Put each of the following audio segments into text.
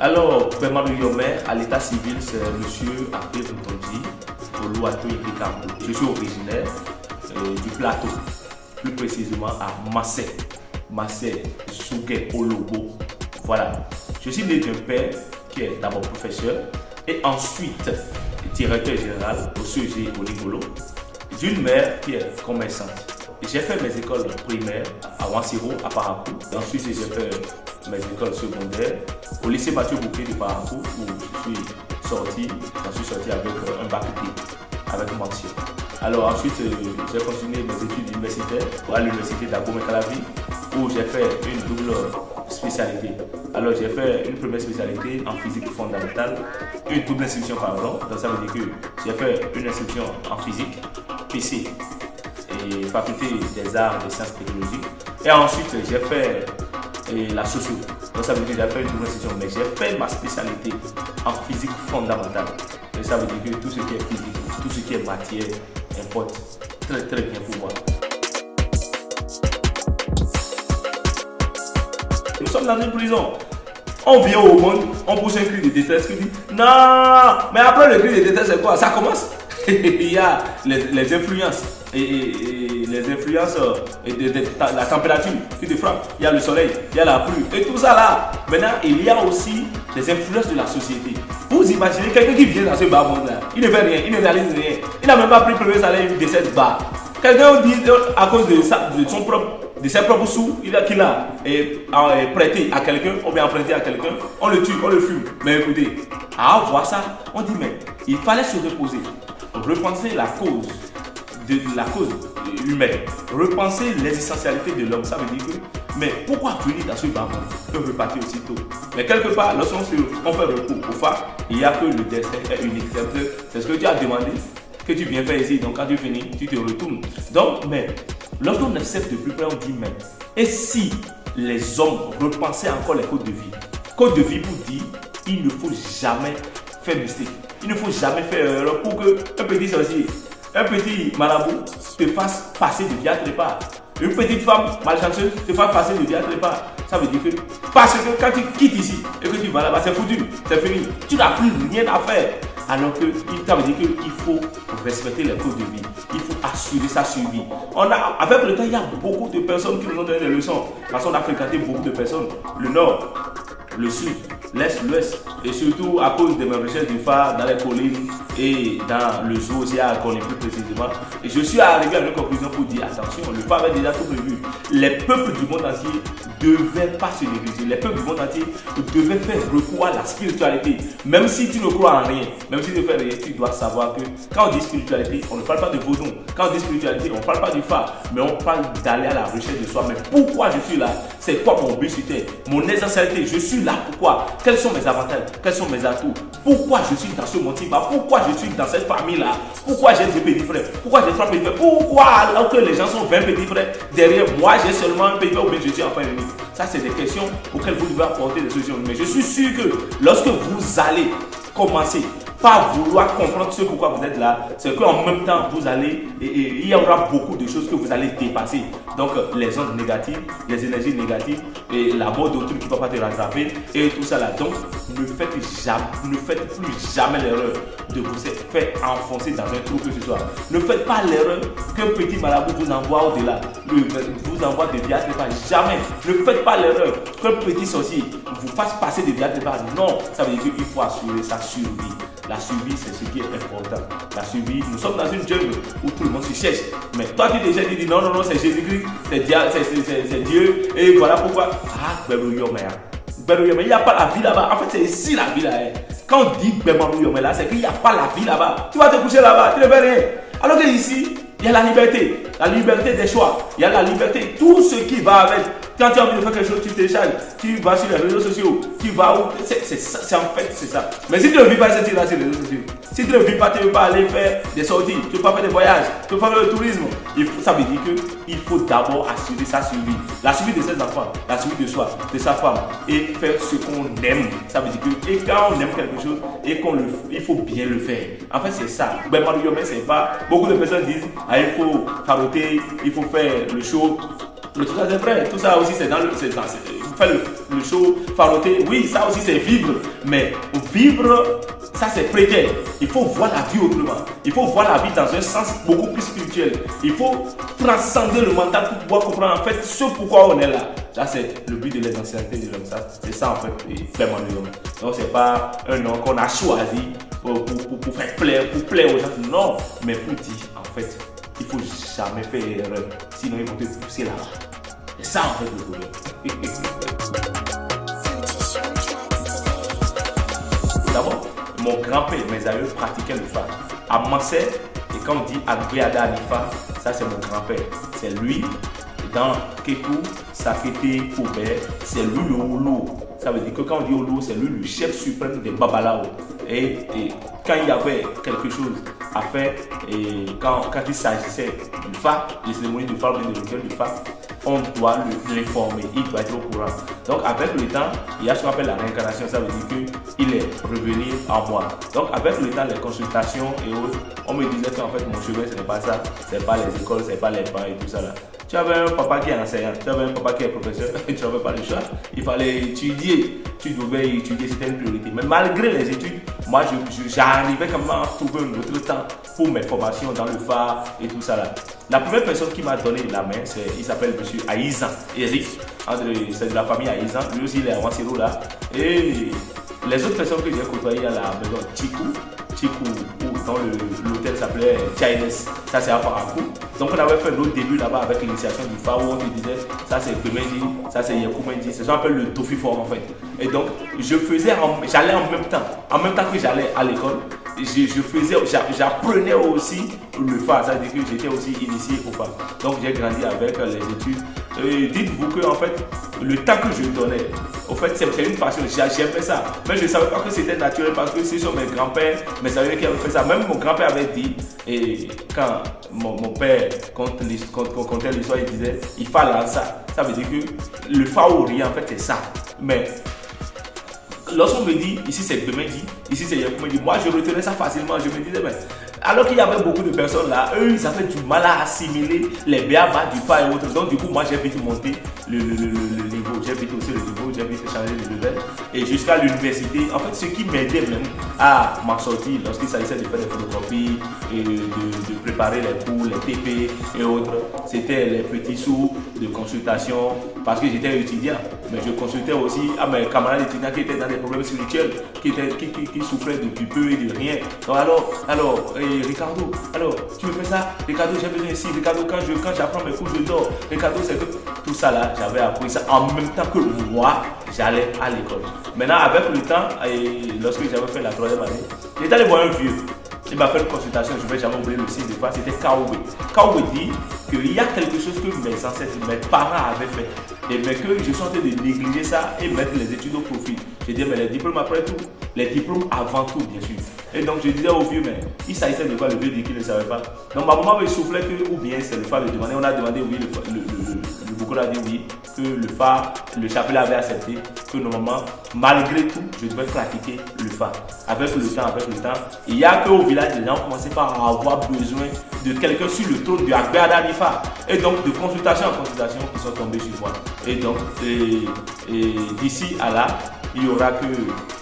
Alors, Bemaro Yomé, à l'état civil, c'est monsieur Apé Ntonji, Oluwato Ipikambo. Je suis originaire du plateau, plus précisément à Massé, Sougué, Olobo. Voilà. Je suis né d'un père qui est d'abord professeur et ensuite directeur général au CEG Oligolo, d'une mère qui est commerçante. J'ai fait mes écoles primaires à Wansiro, à Parakou. Ensuite, j'ai fait mes écoles secondaires au lycée Mathieu Bouquet de Parakou, où je suis sorti avec un bac D, avec mention. Alors ensuite, j'ai continué mes études universitaires à l'université d'Agomey-Calavi, où j'ai fait une double spécialité. Alors j'ai fait une première spécialité en physique fondamentale, une double inscription pardon, donc ça veut dire que j'ai fait une inscription en physique, PC, et faculté des arts, des sciences technologiques. Et ensuite j'ai fait la socio. Donc ça veut dire que j'ai fait une double inscription, mais j'ai fait ma spécialité en physique fondamentale. Et ça veut dire que tout ce qui est physique, tout ce qui est matière importe très très bien pour moi. Nous sommes dans une prison. On vient au monde, on pousse un cri de détresse qui dit non, mais après le cri de détresse c'est quoi? Ça commence. Il y a les influences et les influences de la température qui te frappe. Il y a le soleil, il y a la pluie et tout ça là. Maintenant, il y a aussi les influences de la société. Vous imaginez quelqu'un qui vient dans ce bas monde là, il ne fait rien, il ne réalise rien, il n'a même pas pris le premier salaire, il décède bas. Quelqu'un dit à cause de ses propres sous qu'il a prêté à quelqu'un, ou bien emprunté à quelqu'un, on le tue, on le fume. Mais écoutez, à voir ça, on dit mais il fallait se reposer, repenser la cause humaine, repenser les essentialités de l'homme. Ça veut dire que, mais pourquoi venir dans ce bas monde, peut repartir aussitôt? Mais quelque part, lorsqu'on fait recours au fait, il n'y a que le destin est unique. C'est ce que tu as demandé, que tu viens faire ici. Donc quand tu finis, tu te retournes. Donc, mais lorsqu'on accepte de plus près, on dit mais, et si les hommes repensaient encore les codes de vie? Code de vie vous dit, il ne faut jamais faire mistake. Il ne faut jamais faire erreur pour qu'un petit sorcier, un petit marabout te fasse passer de vie à trépas. Une petite femme malchanceuse te fasse passer de vie à trépas. Ça veut dire que, parce que quand tu quittes ici et que tu vas là-bas, c'est foutu, c'est fini. Tu n'as plus rien à faire. Alors que ça veut dire qu'il faut respecter les codes de vie. Il faut assurer sa survie. Avec le temps, il y a beaucoup de personnes qui nous ont donné des leçons. Parce qu'on a fréquenté beaucoup de personnes. Le nord, le sud, l'est, l'ouest. Et surtout à cause de mes recherches du phare dans les collines et dans le zoo aussi à Agoné plus précisément. Et je suis arrivé à une conclusion pour dire attention, le phare avait déjà tout prévu. Les peuples du monde entier ne devaient pas se négliger. Les peuples du monde entier devaient faire recours à la spiritualité. Même si tu ne crois en rien, même si tu ne fais rien, tu dois savoir que quand on dit spiritualité, on ne parle pas de vaudou. Quand on dit spiritualité, on ne parle pas du phare, mais on parle d'aller à la recherche de soi-même. Pourquoi je suis là? C'est quoi mon but sur terre? Mon essentialité, je suis là pourquoi? Quels sont mes avantages? Quels sont mes atouts? Pourquoi je suis dans ce monde-là? Pourquoi je suis dans cette famille-là? Pourquoi j'ai 2 petits frères? Pourquoi j'ai 3 petits frères? Pourquoi alors que les gens sont 20 petits frères derrière moi, j'ai seulement un petit frère ou bien je suis enfant unique? Ça, c'est des questions auxquelles vous devez apporter des solutions. Mais je suis sûr que lorsque vous allez commencer par vouloir comprendre ce pourquoi vous êtes là, c'est qu'en même temps, vous allez, il y aura beaucoup de choses que vous allez dépasser. Donc, les ondes négatives, les énergies négatives, et la mort d'autrui qui ne va pas te rattraper, et tout ça là. Donc, ne faites plus jamais l'erreur de vous faire enfoncer dans un trou que ce soit. Ne faites pas l'erreur qu'un petit marabout vous envoie au-delà, vous envoie des vies à trépas. Jamais. Ne faites pas l'erreur qu'un petit sorcier vous fasse passer des vies à trépas. Non, ça veut dire qu'il faut assurer sa survie. La survie, c'est ce qui est important. La survie, nous sommes dans une jungle où tout le monde se cherche. Mais toi, tu déjà dis non, c'est Jésus-Christ, c'est Dieu, et voilà pourquoi. Ah, il n'y a pas la vie là-bas. En fait, c'est ici la vie là. Quand on dit là, c'est qu'il n'y a pas la vie là-bas. Tu vas te coucher là-bas, tu ne fais rien. Alors que ici, il y a la liberté des choix, il y a la liberté, tout ce qui va avec. Quand tu as envie de faire quelque chose, tu télécharges, tu vas sur les réseaux sociaux, tu vas où, c'est en fait, c'est ça. Mais si tu ne vis pas cette là sur les réseaux sociaux, si tu ne vis pas, tu ne veux pas aller faire des sorties, tu ne veux pas faire des voyages, tu ne veux pas faire le tourisme, ça veut dire qu'il faut d'abord assurer sa survie, la survie de ses enfants, la survie de soi, de sa femme, et faire ce qu'on aime. Ça veut dire que et quand on aime quelque chose, il faut bien le faire. En fait, c'est ça. Ben, c'est pas. Beaucoup de personnes disent, il faut faroter, il faut faire le show. Mais tout ça c'est vrai, tout ça aussi c'est dans le. faire le show, faroter. Oui, ça aussi c'est vivre. Mais vivre, ça c'est prétexte. Il faut voir la vie autrement. Il faut voir la vie dans un sens beaucoup plus spirituel. Il faut transcender le mental pour pouvoir comprendre en fait ce pourquoi on est là. Ça c'est le but de l'essentialité de l'homme. C'est ça en fait, clairement l'homme. Donc c'est pas un nom qu'on a choisi pour faire plaire, pour plaire aux gens. Non, mais pour dire en fait, il faut jamais faire erreur. Sinon ils vont te pousser là-bas. C'est ça en fait le problème. D'abord, mon grand-père, mes aïeux pratiquaient le fa. À Mansé, et quand on dit Agbeada Nifa, ça c'est mon grand-père. C'est lui, dans Kekou, Sakete, Koubert, c'est lui le Olo. Ça veut dire que quand on dit Olo, c'est lui le chef suprême des Babalao. Et quand il y avait quelque chose à faire, et quand il s'agissait du fa, des cérémonies du fa, des rituels du fa, on doit l'informer, il doit être au courant. Donc avec le temps, il y a ce qu'on appelle la réincarnation, ça veut dire qu'il est revenu en moi. Donc avec le temps, les consultations et autres, on me disait qu'en fait mon chemin ce n'est pas ça, c'est pas les écoles, c'est pas les bancs et tout ça là. Tu avais un papa qui est enseignant, tu avais un papa qui est professeur, tu n'avais pas le choix, il fallait étudier, tu devais étudier, c'était une priorité. Mais malgré les études, moi j'arrivais quand même à trouver un autre temps pour mes formations dans le phare et tout ça là. La première personne qui m'a donné la main, il s'appelle monsieur Aïzan, Eric, c'est de la famille Aïzan, lui aussi il est à Wansero là. Et les autres personnes que j'ai côtoyées à la maison, Chikou, dans l'hôtel s'appelait Chines, ça c'est à Parakou. Donc on avait fait notre début là-bas avec l'initiation du phare où on te disait ça c'est Kemendi, ça c'est Yekoumendi, c'est ce qu'on appelle le Tofi Form en fait. Et donc j'allais en même temps que j'allais à l'école, j'apprenais aussi le phare, c'est-à-dire que j'étais aussi initié au phare. Donc j'ai grandi avec les études. Dites-vous que en fait, le temps que je donnais, au fait c'est une passion, j'aimais ça. Mais je ne savais pas que c'était naturel parce que ce sont mes grands-pères, mes amis qui avaient fait ça. Même mon grand-père avait dit, et quand mon père contait l'histoire, il disait, il fallait ça. Ça veut dire que le faouri en fait c'est ça. Mais lorsqu'on me dit, ici c'est Bemendi, ici c'est Yekoumendi, moi je retenais ça facilement, je me disais, mais alors qu'il y avait beaucoup de personnes là, eux ils avaient du mal à assimiler les béabas du phare et autres. Donc du coup moi j'ai vite monté le niveau, j'ai vite aussi le niveau, j'ai vite changé de level. Et jusqu'à l'université, en fait ce qui m'aidait même à m'en sortir lorsqu'il s'agissait de faire des photographies et de préparer les cours, les TP et autres, c'était les petits sous de consultation parce que j'étais étudiant. Mais je consultais aussi à mes camarades étudiants qui étaient dans des problèmes spirituels, qui souffraient depuis peu et de rien. Donc alors, Ricardo, alors tu me fais ça, Ricardo j'ai besoin ici, Ricardo quand j'apprends mes cours je dors, Ricardo c'est que tout ça là, j'avais appris ça en même temps que moi j'allais à l'école. Maintenant avec le temps, lorsque j'avais fait la 3e année, j'étais allé voir un vieux. Il m'a fait une consultation, je ne vais jamais oublier le signe de phare, c'était Kaoube. Kaoube dit qu'il y a quelque chose que mes ancêtres, mes parents avaient fait, mais que je suis en train de négliger ça et mettre les études au profit. Je dis, mais les diplômes après tout, les diplômes avant tout, bien sûr. Et donc je disais au vieux, mais il s'agissait de quoi? Le vieux dit qu'il ne savait pas. Donc ma maman me soufflait que, ou bien c'est le phare de demander. On a demandé oui, le beaucoup a dit oui, que le phare, le chapelet avait accepté, que normalement, malgré tout, je devais pratiquer le phare. Avec le temps, il y a qu'au village, les gens ont commencé par avoir besoin de quelqu'un sur le trône de Agbeada Nifa. Et donc de consultation en consultation, ils sont tombés sur moi. Et donc, d'ici à là, il y aura que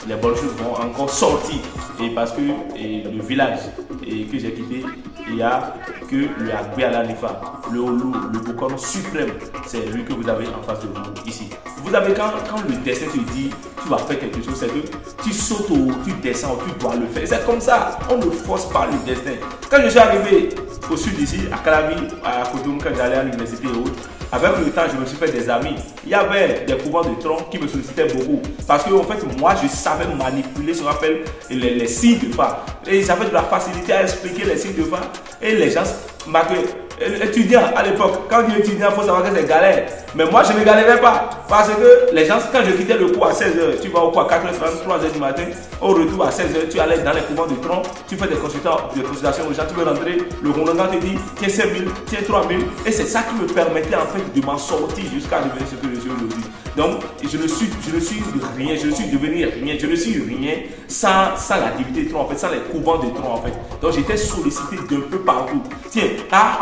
les bonnes choses vont encore sortir. Et parce que le village que j'ai quitté, il n'y a que le Agbeada Nifa, le Olu, le Bokon suprême. C'est lui que vous avez en face de vous ici. Vous avez quand le destin te dit tu vas faire quelque chose, c'est que tu sautes ou tu descends, tu dois le faire. C'est comme ça, on ne force pas le destin. Quand je suis arrivé au sud ici, à Calabi, à Cotonou, quand j'allais à l'université et autres, avec le temps, je me suis fait des amis. Il y avait des courants de tronc qui me sollicitaient beaucoup. Parce que, en fait, moi, je savais manipuler ce qu'on appelle les signes de phare. Et j'avais de la facilité à expliquer les signes de phare. Et les gens m'accueillaient. Étudiant à l'époque, quand on dit étudiant, il faut savoir que c'est galère. Mais moi, je ne galérais pas. Parce que les gens, quand je quittais le cours à 16h, tu vas au cours à 4h30, 3h du matin, au retour à 16h, tu allais dans les courants de tronc, tu fais des consultations aux gens, tu veux rentrer, le rondement te dit, tiens 5 000, tiens 3 000. Et c'est ça qui me permettait en fait de m'en sortir jusqu'à devenir ce que je suis aujourd'hui. Donc, je ne suis rien, je ne suis devenu rien, je ne suis rien sans l'activité de tronc, en fait, sans les couvents de tronc, en fait. Donc, j'étais sollicité d'un peu partout. Tiens,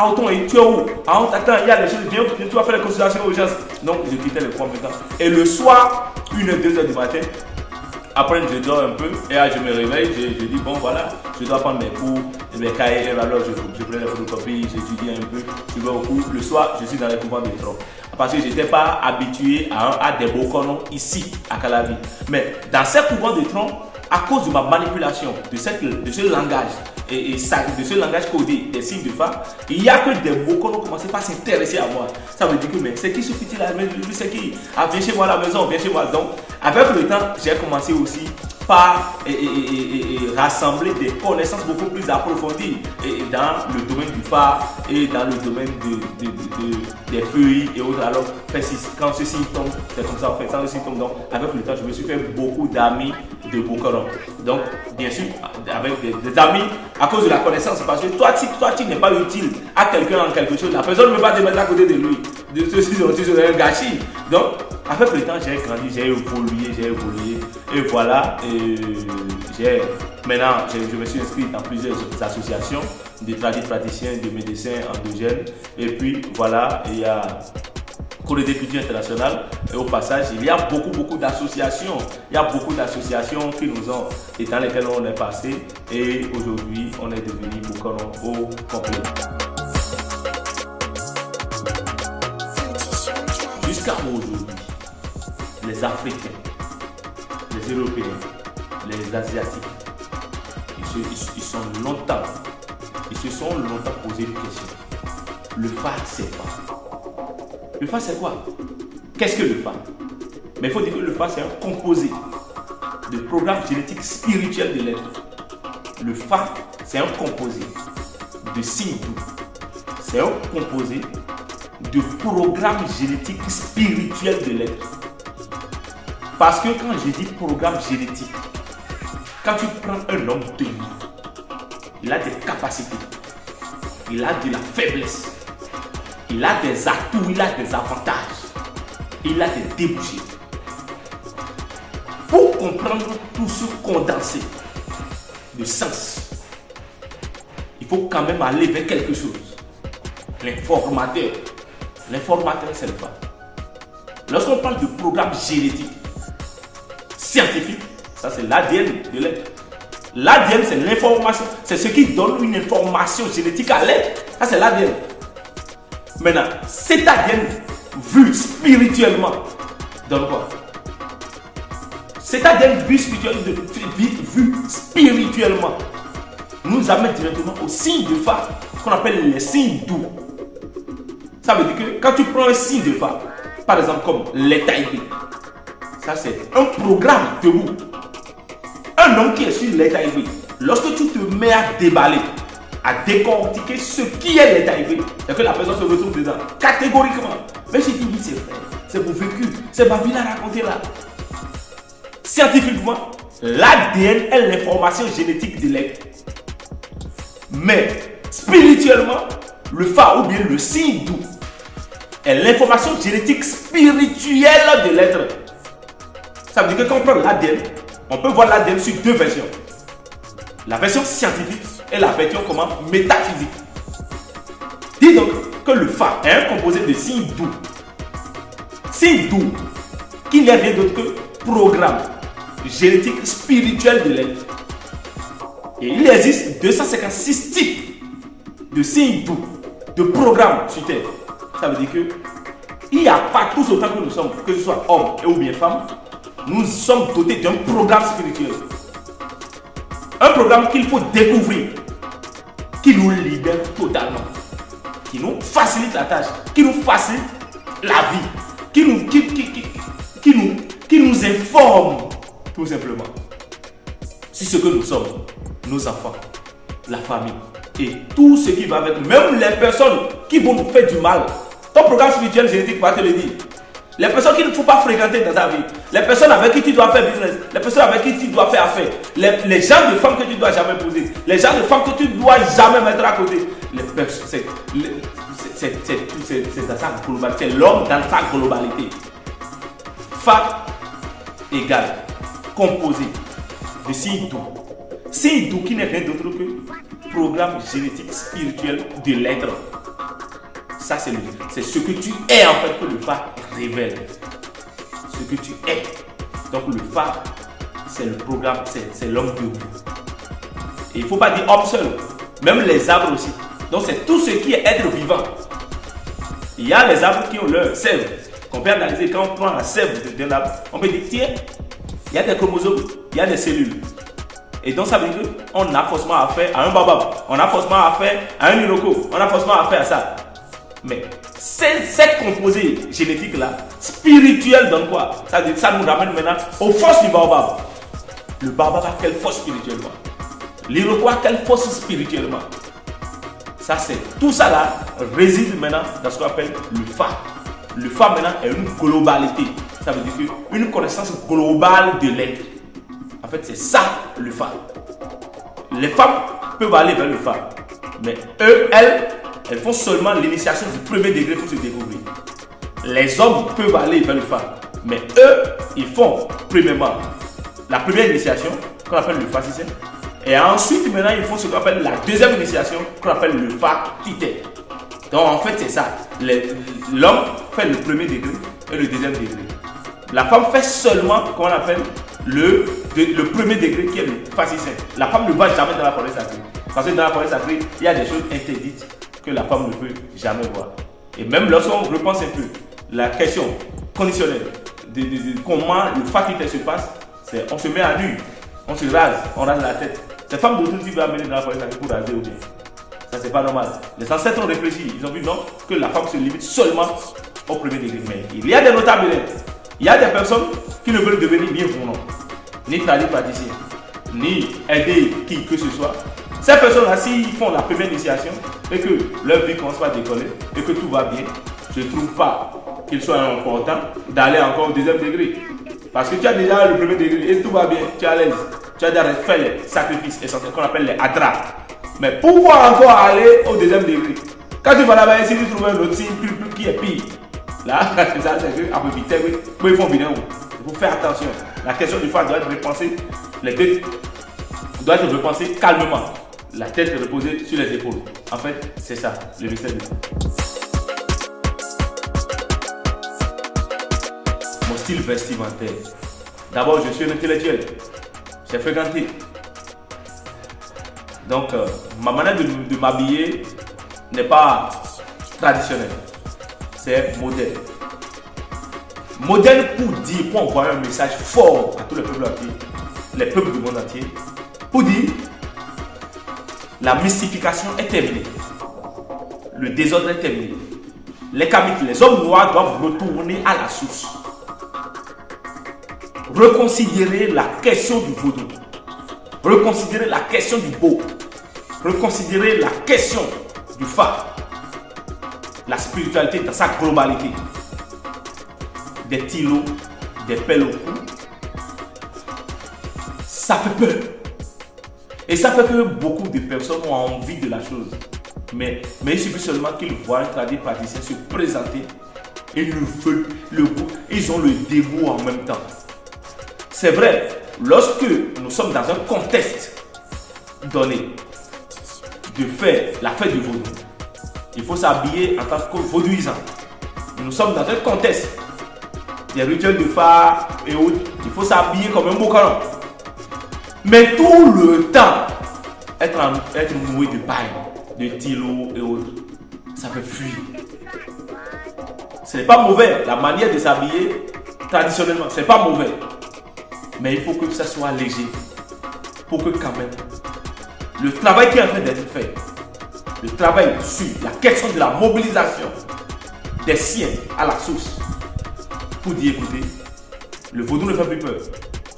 Auton, tu es où? Attends, il y a des choses, viens, tu vas faire les consultations aux gens. Donc, je quittais le cours maintenant. Et le soir, 1h, 2h du matin, après, je dors un peu et là, je me réveille, je dis bon voilà, je dois prendre mes cours, mes cahiers, alors je prends les photocopies, j'étudie un peu, je vais au cours. Le soir, je suis dans les couvents de tronc. Parce que je n'étais pas habitué à des bokonos ici, à Calavi. Mais dans ces couvents de tronc, à cause de ma manipulation de ce langage, de ce langage codé des signes de Fa, il y a que des bokonos qui commençaient pas à s'intéresser à moi. Ça veut dire que mais c'est qui ce petit là? Mais lui c'est qui? Ah, viens chez moi à la maison, viens chez moi. Donc avec le temps, j'ai commencé aussi par rassembler des connaissances beaucoup plus approfondies dans le domaine du phare et dans le domaine des feuilles et autres. Alors, quand ce symptôme, c'est comme ça en fait, sans le symptôme, donc avec le temps, je me suis fait beaucoup d'amis de Bokono. Donc, bien sûr, avec des amis à cause de la connaissance, parce que toi, tu n'es pas utile à quelqu'un en quelque chose, la personne ne veut pas te mettre à côté de lui. De ceci, c'est un gâchis. Donc, avec le temps, j'ai grandi, j'ai évolué, et voilà. Maintenant, je me suis inscrit dans plusieurs associations de praticiens, de médecins endogènes, et puis voilà, il y a Collège d'étudiants international. Et au passage, il y a beaucoup d'associations. Il y a beaucoup d'associations qui nous ont et dans lesquelles on est passé. Et aujourd'hui, on est devenu Bokono au complet. Jusqu'à aujourd'hui, les Africains, les Européens, les Asiatiques, ils se sont longtemps posé une question. Le phare, c'est quoi? Le phare, c'est quoi? Qu'est-ce que le phare? Mais il faut dire que le phare, c'est un composé de programme génétique spirituel de l'être. Le phare, c'est un composé de signes doux. C'est un composé de programme génétique spirituel de l'être. Parce que quand je dis programme génétique, quand tu prends un homme de vie, il a des capacités, il a de la faiblesse, il a des atouts, il a des avantages, il a des débouchés. Pour comprendre tout ce condensé de sens, il faut quand même aller vers quelque chose. L'informateur, c'est le phare. Lorsqu'on parle de programme génétique, scientifique, ça c'est l'ADN de l'être. L'ADN, c'est l'information, c'est ce qui donne une information génétique à l'être. Ça c'est l'ADN. Maintenant, cet ADN vu spirituellement donne quoi? Cet ADN vu spirituellement nous amène directement aux signes de phare qu'on appelle les signes doux. Ça veut dire que quand tu prends un signe de phare, par exemple comme l'état IP, ça c'est un programme debout. Un homme qui est sur l'état IP, lorsque tu te mets à déballer, à décortiquer ce qui est l'état IP, c'est que la personne se retrouve dedans, catégoriquement. Même si tu dis c'est vrai, c'est pour vécu, c'est ma vie à raconter là. Scientifiquement, l'ADN est l'information génétique de l'être. Mais spirituellement, le phare ou bien le signe doux est l'information génétique spirituelle de l'être. Ça veut dire que quand on prend l'ADN, on peut voir l'ADN sur deux versions. La version scientifique et la version comment métaphysique. Dis donc que le phare est un composé de signes doux. Signes doux qui n'est rien d'autre que programme génétique spirituel de l'être. Et il existe 256 types de signes doux, de programmes sur Terre. Ça veut dire que il n'y a pas tous autant que nous sommes, que ce soit homme ou bien femme, nous sommes dotés d'un programme spirituel. Un programme qu'il faut découvrir, qui nous libère totalement, qui nous facilite la tâche, qui nous facilite la vie, qui nous informe tout simplement sur ce que nous sommes, nos enfants, la famille et tout ce qui va avec nous, même les personnes qui vont nous faire du mal. Ton programme spirituel génétique va te le dire. Les personnes qu'il ne faut pas fréquenter dans ta vie, les personnes avec qui tu dois faire business, les personnes avec qui tu dois faire affaire, les gens de femmes que tu dois jamais poser, les gens de femmes que tu dois jamais mettre à côté. C'est dans sa globalité, c'est l'homme dans sa globalité. Fa égale composé de signes doux. Signe doux qui n'est rien d'autre que programme génétique spirituel de l'être. Ça, c'est ce que tu es en fait que le Fa révèle. Ce que tu es. Donc le Fa, c'est le programme, c'est l'homme debout. Et il ne faut pas dire homme seul. Même les arbres aussi. Donc c'est tout ce qui est être vivant. Il y a les arbres qui ont leur sève. Qu'on peut analyser quand on prend la sève d'un arbre. On peut dire, tiens, il y a des chromosomes, il y a des cellules. Et donc ça veut dire qu'on a forcément affaire à un baobab. On a forcément affaire à un iroko. On a forcément affaire à ça. Mais cette composée génétique-là, spirituelle donne quoi? Ça nous ramène maintenant aux forces du baobab. Le baobab a quelle force spirituellement? L'iroko a quelle force spirituellement? Ça c'est tout ça là réside maintenant dans ce qu'on appelle le Fa. Le Fa maintenant est une globalité. Ça veut dire une connaissance globale de l'être. En fait c'est ça le Fa. Les femmes peuvent aller vers le Fa. Mais elles font seulement l'initiation du premier degré pour se découvrir. Les hommes peuvent aller vers le Fa. Mais eux, ils font premièrement la première initiation qu'on appelle le Fa Sisé. Et ensuite, maintenant, ils font ce qu'on appelle la deuxième initiation qu'on appelle le Fa Tité. Donc, en fait, c'est ça. L'homme fait le premier degré et le deuxième degré. La femme fait seulement, qu'on appelle, le premier degré qui est le Fa Sisé. La femme ne va jamais dans la forêt sacrée. Parce que dans la forêt sacrée, il y a des choses interdites que la femme ne peut jamais voir. Et même lorsqu'on repense un peu la question conditionnelle de comment le Fa Tité se passe, c'est on se met à nu, on se rase, on rase la tête. Ces femmes d'autres qui veulent amener dans la forêt sacrée pour raser ou bien. Ça, c'est pas normal. Les ancêtres ont réfléchi. Ils ont vu non, que la femme se limite seulement au premier degré. Mais il y a des notables. Il y a des personnes qui ne veulent devenir ni bon, ni tradipraticiens, ni aider qui que ce soit. Ces personnes-là, s'ils font la première initiation et que leur vie commence à décoller et que tout va bien, je ne trouve pas qu'il soit important d'aller encore au deuxième degré. Parce que tu as déjà le premier degré et tout va bien, tu es à l'aise. Tu as déjà fait les sacrifices essentiels qu'on appelle les adras. Mais pourquoi encore aller au deuxième degré? Quand tu vas là-bas, si tu trouves un autre signe qui est pire, là, c'est ça, c'est que, après, ils font bien. Il faut faire attention. La question du Fa doit être repensée, les deux doit être repensée calmement. La tête reposée sur les épaules. En fait, c'est ça, le mystère du Fa. Mon style vestimentaire. D'abord, je suis un intellectuel. J'ai fréquenté. Donc, ma manière de m'habiller n'est pas traditionnelle. C'est moderne. Moderne pour dire, pour envoyer un message fort à tous les peuples entiers, les peuples du monde entier, pour dire la mystification est terminée. Le désordre est terminé. Les Kamites, les hommes noirs doivent retourner à la source. Reconsidérer la question du vaudou. Reconsidérer la question du beau. Reconsidérer la question du Fa. La spiritualité dans sa globalité. Des tilos, des pelles au cou. Ça fait peur. Et ça fait que beaucoup de personnes ont envie de la chose. Mais il suffit seulement qu'ils voient un tradipraticien se présenter et ils veulent le goût. Ils ont le dégoût en même temps. C'est vrai, lorsque nous sommes dans un contexte donné de faire la fête du vaudou, il faut s'habiller en tant que vaudouisant. Nous sommes dans un contexte des rituels de Fa et autres, il faut s'habiller comme un bocaron. Mais tout le temps, être noué de paille, de tilo et autres, ça fait fuir. Ce n'est pas mauvais, la manière de s'habiller traditionnellement, ce n'est pas mauvais. Mais il faut que ça soit léger. Pour que quand même, le travail qui est en train d'être fait, le travail sur la question de la mobilisation des siens à la source, pour dire écoutez, le vaudou ne fait plus peur.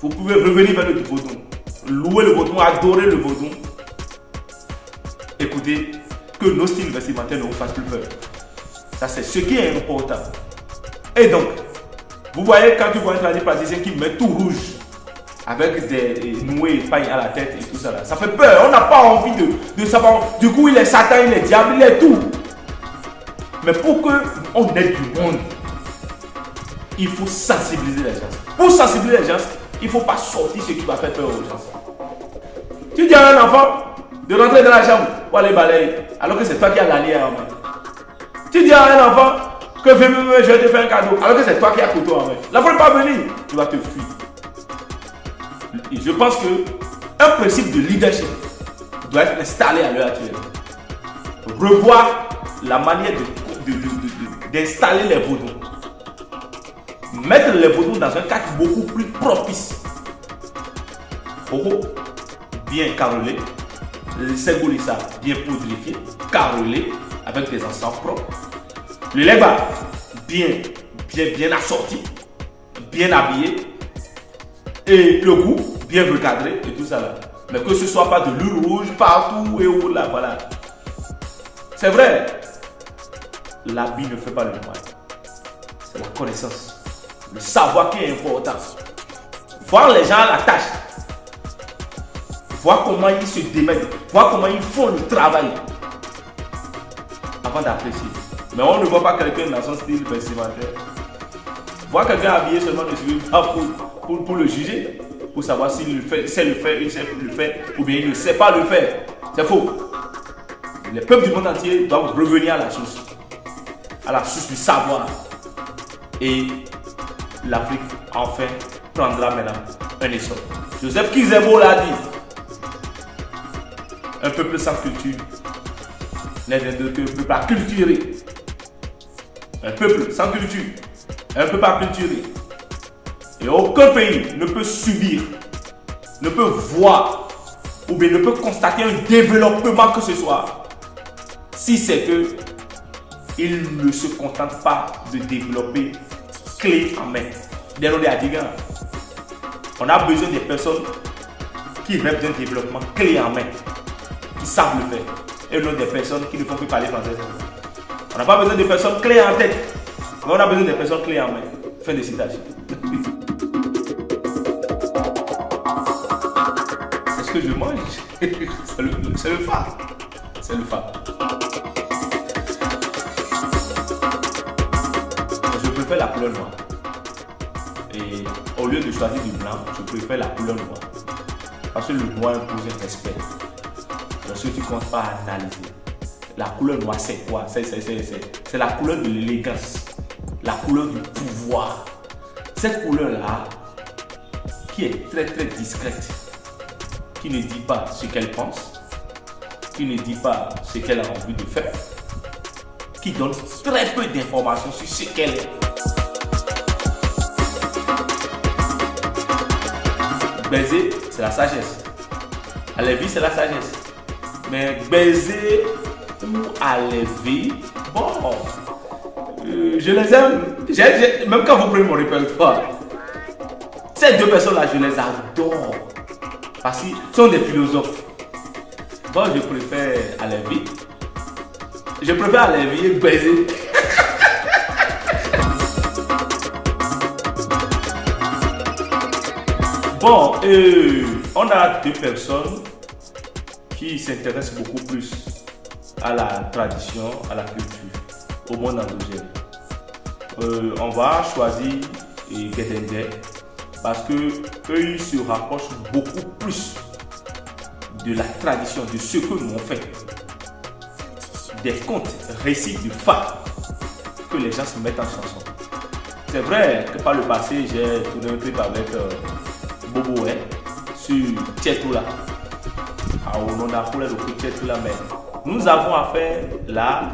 Vous pouvez revenir vers le vaudou, louer le vaudou, adorer le vaudou. Écoutez, que nos styles vestimentaires ne vous fassent plus peur. Ça, c'est ce qui est important. Et donc, vous voyez quand tu vois un tradipraticien qui met tout rouge, avec des nouées pailles à la tête et tout ça là, ça fait peur. On n'a pas envie de savoir. Du coup, il est Satan, il est diable, il est tout. Mais pour qu'on ait du monde, il faut sensibiliser les gens. Pour sensibiliser les gens, il ne faut pas sortir ce qui va faire peur aux gens. Tu dis à un enfant de rentrer dans la chambre pour aller balayer, alors que c'est toi qui as l'allié en main. Tu dis à un enfant que je vais te faire un cadeau, alors que c'est toi qui as le couteau en main. L'enfant ne va pas venir, tu vas te fuir. Et je pense qu'un principe de leadership doit être installé à l'heure actuelle. Revoir la manière d'installer les boudons. Mettre les boudons dans un cadre beaucoup plus propice. Coco, bien carrelé. Le ségolissa, bien poudrifié, carrelé, avec des encens propres. Le lait-bas, bien assorti, bien habillé. Et le goût, bien recadré et tout ça là. Mais que ce ne soit pas de l'huile rouge partout et où là, voilà. C'est vrai, l'habit ne fait pas le moine. C'est la connaissance, le savoir qui est important. Voir les gens à la tâche. Voir comment ils se démènent, voir comment ils font le travail avant d'apprécier. Mais on ne voit pas quelqu'un dans son style vestimentaire. Voir quelqu'un habillé seulement de suivre pour le juger, pour savoir s'il sait le faire, il sait le faire, ou bien il ne sait pas le faire. C'est faux. Les peuples du monde entier doivent revenir à la source du savoir. Et l'Afrique, enfin, prendra maintenant un essor. Joseph Kizembo l'a dit. Un peuple sans culture n'est qu'un peuple acculturé. Un peuple sans culture, un peuple acculturé. Et aucun pays ne peut subir, ne peut voir ou bien ne peut constater un développement que ce soit si c'est que il ne se contente pas de développer clé en main. On a besoin des personnes qui rêvent d'un développement clé en main, qui savent le faire, et non des personnes qui ne font que parler français. On n'a pas besoin de personnes clés en tête, mais on a besoin de personnes clés en main. Fin de citation. C'est ce que je mange. C'est le phare. C'est le phare. Je préfère la couleur noire. Et au lieu de choisir du blanc, je préfère la couleur noire. Parce que le noir impose un respect. Lorsque tu ne comptes pas analyser. La couleur noire, c'est quoi? C'est la couleur de l'élégance. La couleur du pouvoir. Cette couleur-là, qui est très très discrète, qui ne dit pas ce qu'elle pense, qui ne dit pas ce qu'elle a envie de faire, qui donne très peu d'informations sur ce qu'elle est. Baiser, c'est la sagesse. Alevi, c'est la sagesse. Mais baiser ou alevi, bon, je les aime. Même quand vous prenez mon répertoire, ces deux personnes-là, je les adore. Parce qu'ils sont des philosophes. Bon, je préfère Alevi. Je préfère Alevi et baiser. Bon, on a deux personnes qui s'intéressent beaucoup plus à la tradition, à la culture, au monde endogène. On va choisir Gedenge parce que eux ils se rapprochent beaucoup plus de la tradition, de ce que nous on fait, des contes, récits de Fa que les gens se mettent en chanson. C'est vrai que par le passé j'ai tourné un clip avec Bobo sur Tchétoula. On a pour le Tchétoula, mais nous avons affaire là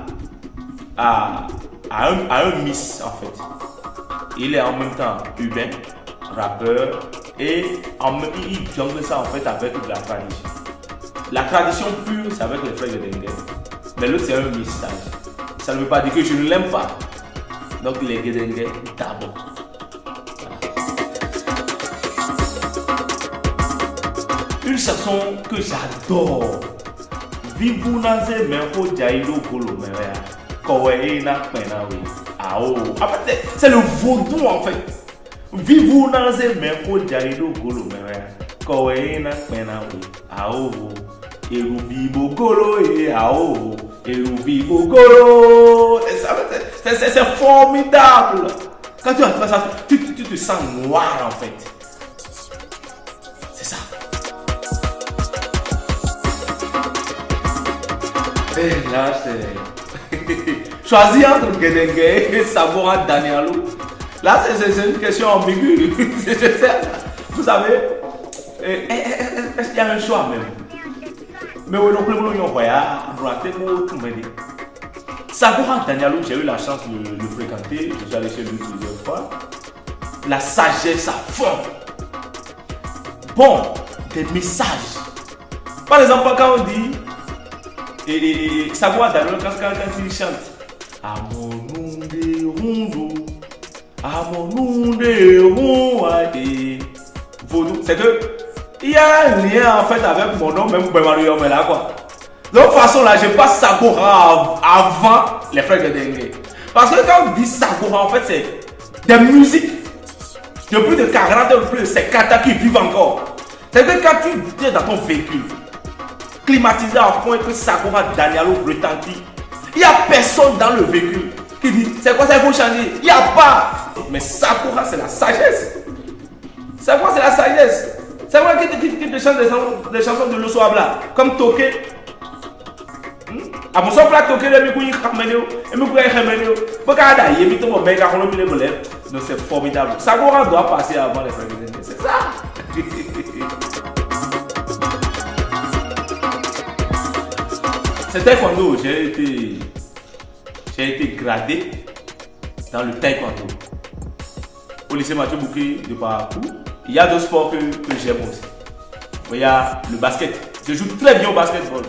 à un miss en fait. Il est en même temps urbain, rappeur et il jongle ça en fait avec la tradition. La tradition pure c'est avec les frères Gedenge, mais l'autre c'est un message. Ça ne veut pas dire que je ne l'aime pas. Donc les Gedenge d'abord. Une chanson que j'adore. Vivu naze menko jailo kolo merea. Kowe na penawe. Ao. En fait, c'est le vaudou en fait. Vivu naze menko jailo kolo merea. Kowe na penawe. Ao. Erubi bokolo e ao. Erubi bokolo. C'est formidable. Quand tu entends ça, tu te sens noir en fait. C'est ça. Et là, c'est... Choisis entre Gedenge et Sabora Danielou. Là, c'est une question ambiguë. Vous savez, est-ce qu'il y a un choix même? Mais oui, donc, nous voyons, tout me dit. Sabora Danielou, j'ai eu la chance de le fréquenter. Je suis allé chez lui plusieurs fois. La sagesse à fond. Bon, des messages. Par exemple, quand on dit, et Sabora Danielou, quand il chante, Amonunde Rundu, Amonunde Rundu, c'est que il y a un lien en fait avec mon nom, même pour Mario, mais là quoi. De toute façon, là, je passe Sabora avant les frères de Dengue. Parce que quand on dit Sabora, en fait, c'est des musiques de plus de 40 ans, plus de 50 ans qui vivent encore. C'est que quand tu es dans ton véhicule, climatisé à fond et que Sabora Danielou retentit, il n'y a personne dans le véhicule qui dit c'est quoi ça, il faut changer. Il n'y a pas. Mais Sabora, c'est la sagesse. Sabora, c'est la sagesse. C'est vrai qui te chante des chansons de l'Osso Abla, comme Toké. A mon son plat toqué le micro, il et me couille remédio. Bocada, il est mis ton mec à rouler les mollets. Donc c'est formidable. Sabora doit passer avant les frères. C'est ça. C'est taekwondo. J'ai été gradé dans le taekwondo. Au lycée Mathieu Bouquet de Parakou, il y a d'autres sports que j'aime aussi. Il y a le basket. Je joue très bien au basketball.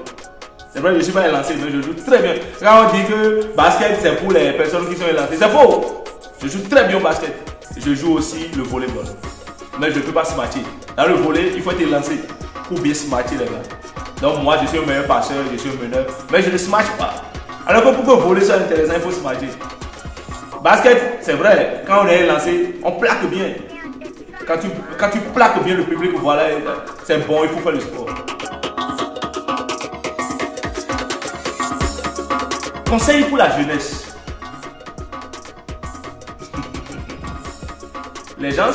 C'est vrai, je ne suis pas élancé, mais je joue très bien. Quand on dit que basket, c'est pour les personnes qui sont élancées, c'est faux. Je joue très bien au basket. Je joue aussi le volleyball. Mais je ne peux pas se matcher. Dans le volley, il faut être élancé pour bien se matcher, les gars. Donc moi, je suis un meilleur passeur, je suis un meneur, mais je ne se matche pas. Alors que pour que le volley soit intéressant, il faut se matcher. Basket, c'est vrai, quand on est élancé, on plaque bien. Quand tu plaques bien le public, voilà, c'est bon, il faut faire le sport. Conseil pour la jeunesse. Les gens,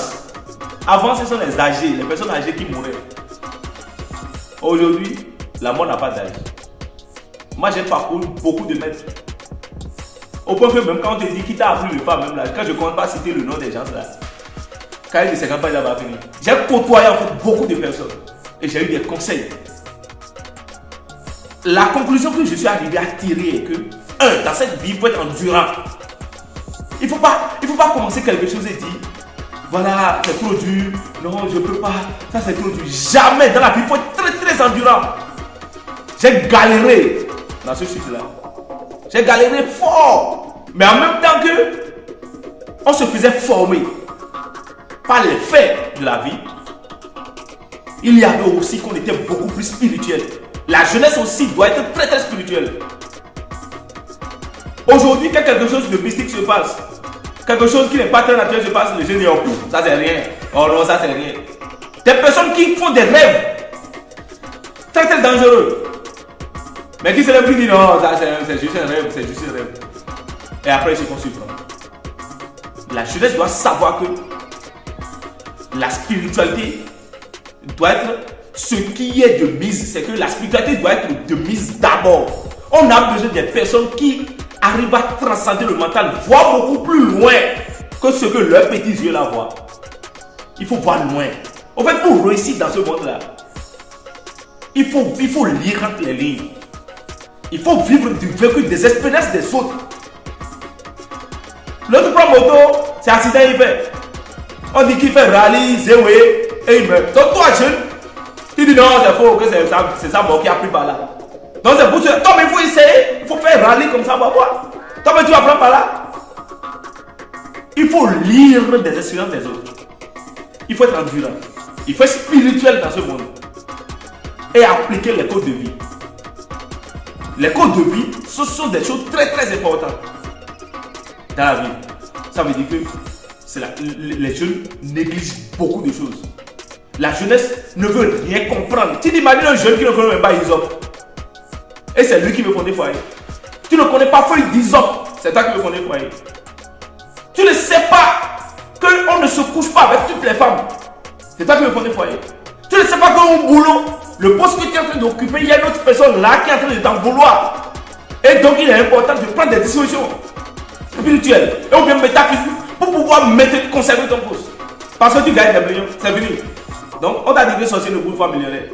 avant ce sont les âgés, les personnes âgées qui mouraient. Aujourd'hui, la mort n'a pas d'âge. Moi j'ai parcouru beaucoup de mètres. Au point que même quand on te dit qui t'a appris le pas, même là, quand je ne compte pas citer le nom des gens là, quand il est de 50 ans, il va finir. J'ai côtoyé en fait beaucoup de personnes et j'ai eu des conseils. La conclusion que je suis arrivé à tirer est que, dans cette vie, il faut être endurant. Il ne faut pas commencer quelque chose et dire, voilà, c'est trop dur, non, je ne peux pas, ça c'est trop dur. Jamais dans la vie, il faut être très très endurant. J'ai galéré dans ce cycle-là. J'ai galéré fort. Mais en même temps que on se faisait former par les faits de la vie, il y avait aussi qu'on était beaucoup plus spirituel. La jeunesse aussi doit être très très spirituelle. Aujourd'hui, quand quelque chose de mystique se passe, quelque chose qui n'est pas très naturel se passe, les jeunes disent oh, ça c'est rien. Oh non, ça c'est rien. Des personnes qui font des rêves très très dangereux. Mais qui se lèvent et disent non, ça c'est juste un rêve, c'est juste un rêve. Et après ils se font surprendre. La jeunesse doit savoir que la spiritualité doit être ce qui est de mise. C'est que la spiritualité doit être de mise d'abord. On a besoin des personnes qui arrivent à transcender le mental, voir beaucoup plus loin que ce que leurs petits yeux là voient. Il faut voir loin. En fait, pour réussir dans ce monde-là, il faut lire entre les lignes. Il faut vivre du vécu, des expériences des autres. L'autre prend moto, c'est accident il fait. On dit qu'il fait rallye, zéoué, et il meurt. Donc toi jeune, tu dis non, c'est faux, que c'est ça bon, qui a pris par là. Donc c'est pour ça. Toi, mais il faut essayer, il faut faire rallye comme ça, on va voir. Toi, mais tu vas prendre par là. Il faut lire des expériences des autres. Il faut être endurant. Il faut être spirituel dans ce monde. Et appliquer les codes de vie. Les codes de vie, ce sont des choses très très importantes dans la vie. Ça veut dire que les jeunes négligent beaucoup de choses. La jeunesse ne veut rien comprendre. Tu t'imagines un jeune qui ne connaît même pas Isop. Et c'est lui qui veut fonder foyer. Tu ne connais pas feuille d'Isop. C'est toi qui veux fonder foyer. Tu ne sais pas qu'on ne se couche pas avec toutes les femmes. C'est toi qui veux fonder foyer. Tu ne sais pas que mon boulot, le poste que tu es en train d'occuper, il y a une autre personne là qui est en train de t'en vouloir. Et donc il est important de prendre des dispositions spirituelles et ou bien métaphysiques pour pouvoir conserver ton poste. Parce que tu gagnes des millions, c'est fini. Donc on t'a dit que sorcier ne bouge pas millionnaire.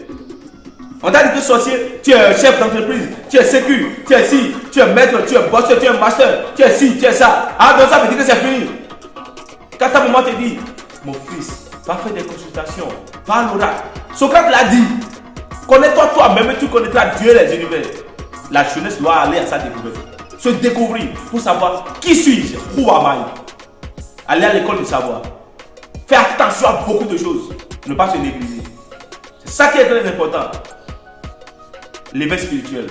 On t'a dit que sorcier, tu es chef d'entreprise, tu es sécu, tu es ci, tu es maître, tu es bosseur, tu es master, tu es ci, tu es ça. Ah donc ça veut dire que c'est fini. Quand ta maman te dit, mon fils, va faire des consultations, va à l'oracle. Socrate l'a dit, connais-toi toi-même et tu connaîtras Dieu et les univers. La jeunesse doit aller à sa découverte. Se découvrir pour savoir qui suis-je, who am I. Aller à l'école de savoir. Faire attention à beaucoup de choses. Ne pas se négliger. C'est ça qui est très important. L'éveil spirituel,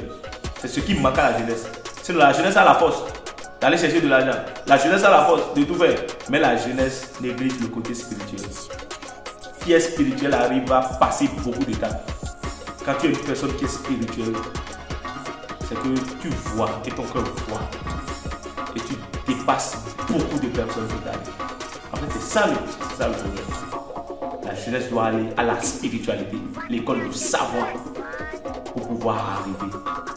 c'est ce qui manque à la jeunesse. Sinon la jeunesse a la force d'aller chercher de l'argent. La jeunesse a la force de tout faire. Mais la jeunesse néglige le côté spirituel. Qui est spirituel arrive à passer beaucoup d'étapes. Quand tu es une personne qui est spirituelle, c'est que tu vois et ton cœur voit. Et tu dépasses beaucoup de personnes qui t'arrivent. En fait, c'est ça le problème. La jeunesse doit aller à la spiritualité, l'école du savoir, pour pouvoir arriver